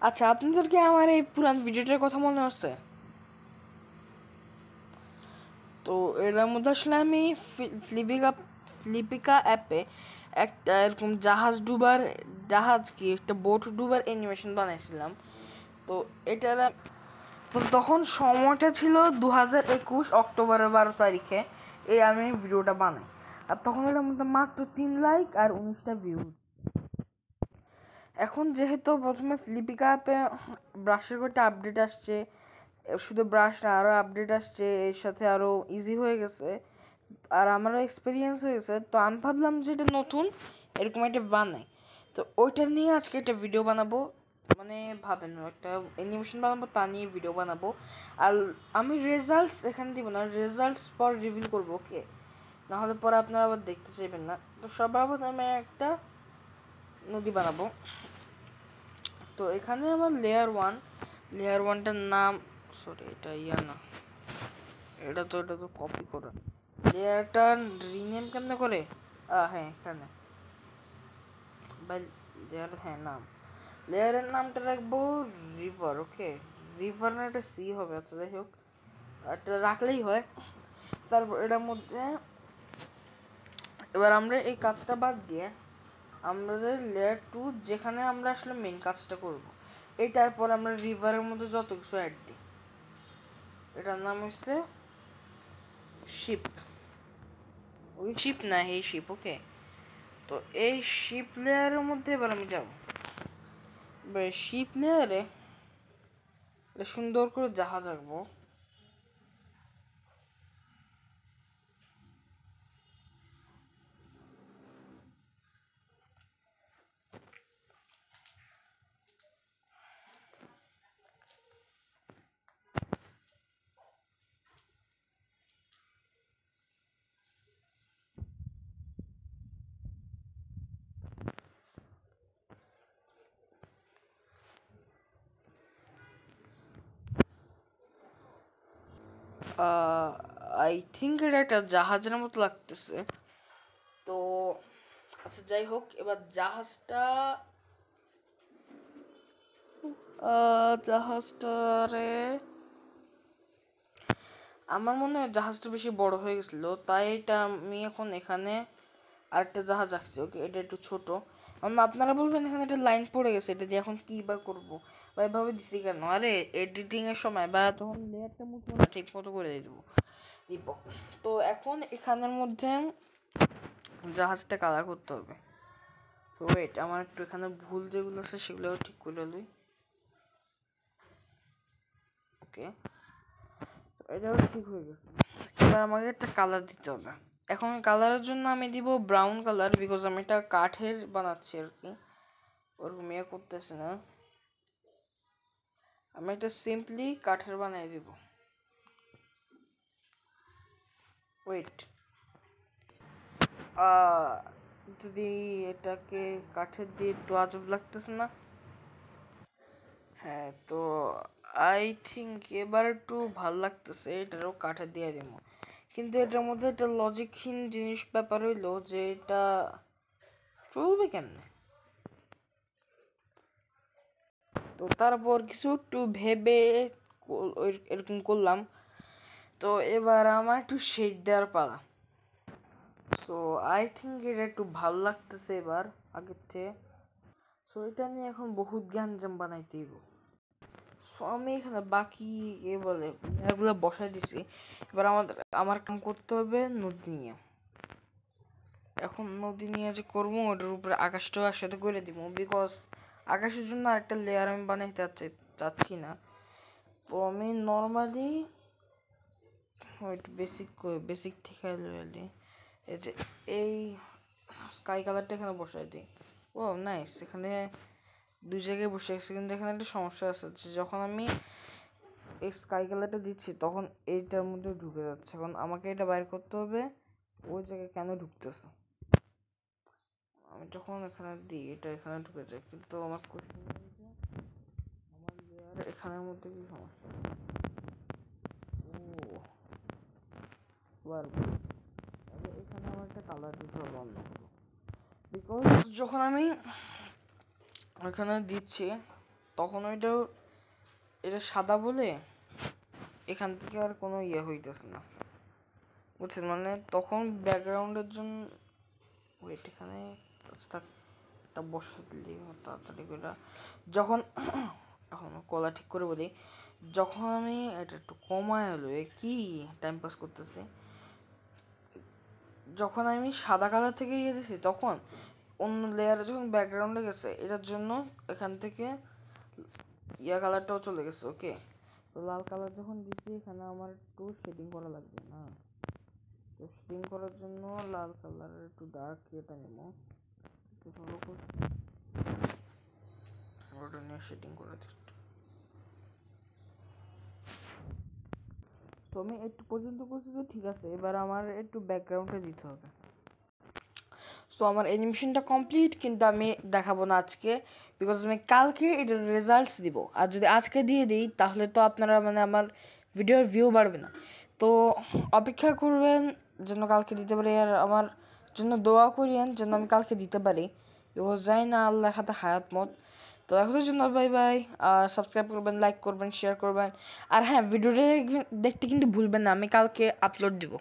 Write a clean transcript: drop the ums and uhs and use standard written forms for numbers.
আচ্ছা, আপনাদের কি আমার এই পুরান ভিডিওটার কথা মনে আছে? তো এর মধ্যে আসলে আমি ফ্লিপিকা অ্যাপে একটা এরকম জাহাজ কি একটা বোট ডুবার অ্যানিমেশন বানাইছিলাম। তো এটার তো তখন সময়টা ছিল 2021 অক্টোবরের 12 তারিখে আমি ভিডিওটা বানাই। আর তখন এটার মধ্যে মাত্র 3 লাইক আর 19টা ভিউ। এখন যেহেতু প্রথমে ফ্লিপিকা অ্যাপে ব্রাশের কয়েকটা আপডেট আসছে, শুধু ব্রাশ না আরও আপডেট আসছে, এর সাথে আরও ইজি হয়ে গেছে আর আমারও এক্সপিরিয়েন্স হয়ে গেছে। তো আমি ভাবলাম যে এটা নতুন এরকম একটা বানাই। তো ওইটা নিয়ে আজকে একটা ভিডিও বানাবো, মানে ভাবেন একটা অ্যানিমেশন বানাবো, তা নিয়ে ভিডিও বানাবো। আর আমি রেজাল্টস এখানে দিব না, রেজাল্টস পর রিভিল করবো, ওকে? নাহলে পরে আপনারা আবার দেখতে চাইবেন না। তো সবার আগে আমি একটা নদী বানাবো। তো এখানে আমার লেয়ার ওয়ানটার নাম, সরি এটা না, এটা তো কপি করা। লেয়ারটা রিনেম কেমনে করে? হ্যাঁ, এখানে লেয়ার, হ্যাঁ নাম, লেয়ারের নামটা রাখবো রিভার, ওকে? রিভার না একটা সি হবে, আচ্ছা যাই হোক, এটা রাখলেই হয়। তারপর এটার মধ্যে এবার আমরা এই কাজটা বাদ দিয়ে আমরা যে লেয়ার 2 যেখানে আমরা আসলে মেইন কাজটা করব, এটার পর আমরা রিভারের মধ্যে যত কিছু অ্যাড দিই, এটার নাম হচ্ছে শিপ। ওই শিপ না, এই শিপ, ওকে? তো এই শিপ লেয়ারের মধ্যে এবার আমি যাব, শিপ লেয়ারে সুন্দর করে জাহাজ আঁকবো। আই থিঙ্ক এটা একটা জাহাজের মতো লাগতেছে। তো আচ্ছা যাই হোক, এবার জাহাজটারে আমার মনে হয় জাহাজটা বেশি বড় হয়ে গেছিল, তাই এটা আমি এখন এখানে আরেকটা জাহাজ আঁকছি, ওকে? এটা একটু ছোট। আপনারা বলবেন এখানে একটা লাইন পড়ে গেছে, এটা দিয়ে এখন কি বা করবো বা এভাবে দিছি কেন? আরে এডিটিং এর সময় বা তখন লেয়ারটা মুছবো না, ঠিক মতো করে দিব। তো এখন এখানের মধ্যে জাহাজটা কালার করতে হবে। তো ওয়েট, আমার একটু এখানে ভুল যেগুলো আছে সেগুলো ঠিক করে লই, ওকে? এটাও ঠিক হয়ে গেছে। এবার আমাকে একটা কালার দিতে হবে। এখন কালারের জন্য আমি দিব ব্রাউন কালার, বিকজ আমি এটা কাঠের বানাচ্ছি আর কি, ওরকম ইয়ে করতেছি না। আমি এটা সিম্পলি কাঠের বানিয়ে দিব। ওয়েট, যদি এটাকে কাঠের দিয়ে একটু আজব লাগতেছে না? হ্যাঁ, তো আই থিঙ্ক এবার একটু ভাল লাগতেছে, এটারও কাঠের দিয়ে দিব। কিন্তু এটার মধ্যে একটা লজিকহীন জিনিস ব্যাপার হইলো যে এটা চলবে কেমনে। তো তারপর কিছু একটু ভেবে এরকম করলাম। তো এবার আমার একটু শেড দেওয়ার পালা। সো আই থিঙ্ক এটা একটু ভাল লাগতেছে এবার আগের থেকে। সো এটা নিয়ে এখন বহুত গ্যাঞ্জাম বানাইতে হইব। সো আমি এখানে বাকি বলে এগুলো বসাই দিছি। এবার আমার কাম করতে হবে নদী নিয়ে। এখন নদী নিয়ে যে করবো ওটার উপরে আকাশটাও একসাথে করে দিব, বিকজ আকাশের জন্য আরেকটা লেয়ার আমি বানাইতে চাচ্ছি না। তো আমি নর্মালি বেসিক থেকে এই যে এই স্কাই কালারটা এখানে বসাই দিই। ও নাইস, এখানে দুই জায়গায় বসে গেছে, কিন্তু এখানে একটা সমস্যা আছে যে যখন আমি এই স্কাই কালারটা দিচ্ছি তখন এইটার মধ্যে ঢুকে যাচ্ছে। এখন আমাকে এটা বাইর করতে হবে, ওই জায়গায় কেন ঢুকতেছে। আমি যখন এখানে দিই এটা এখানে ঢুকে যায়, কিন্তু আমার আমার লেয়ার এখানের মধ্যে কি সমস্যা? ও এখানে আমার একটা কালার দিতে হবে অন্য, বিকজ যখন আমি ওখানে দিচ্ছি তখন এটা সাদা বলে এখান থেকে আর কোনো ইয়ে হইতেছে না, বুঝছেন? মানে তখন ব্যাকগ্রাউন্ডের জন্য ওয়েট এখানে তা বসে দিলি তাড়াতাড়ি করে। যখন এখন কলা ঠিক করে বলি, যখন আমি এটা একটু কমায় হলো কি টাইম পাস করতেছি, যখন আমি সাদা কালার থেকে ইয়ে দিছি তখন অন্য লেয়ারে যখন ব্যাকগ্রাউন্ডে গেছে এটার জন্য এখান থেকে ইয়া কালারটাও চলে গেছে। ওকে, তো লাল কালার যখন দিছি এখানে আমার একটু শেডিং করা লাগবে না, তো শেডিং করার জন্য লাল কালারের একটু ডার্ক ইয়েটা নেব, একটু ভালো করে ওটা নিয়ে শেডিং করে দিচ্ছি। তো আমি একটু পর্যন্ত করছি, তো ঠিক আছে, এবার আমার একটু ব্যাকগ্রাউন্ডে দিতে হবে। সো আমার অ্যানিমেশনটা কমপ্লিট, কিন্তু আমি দেখাবো না আজকে, বিকজ আমি কালকে এটার রেজাল্টস দিব। আর যদি আজকে দিয়ে দিই তাহলে তো আপনারা মানে আমার ভিডিওর ভিউ বাড়বে না। তো অপেক্ষা করবেন যেন কালকে দিতে পারি, আর আমার জন্য দোয়া করিয়েন যেন আমি কালকে দিতে পারি, বিকজ যাই না আল্লাহর হাতে হায়াত মত। তো এখনের জন্য বাই বাই। আর সাবস্ক্রাইব করবেন, লাইক করবেন, শেয়ার করবেন, আর হ্যাঁ ভিডিওটা দেখতে কিন্তু ভুলবেন না, আমি কালকে আপলোড দিব।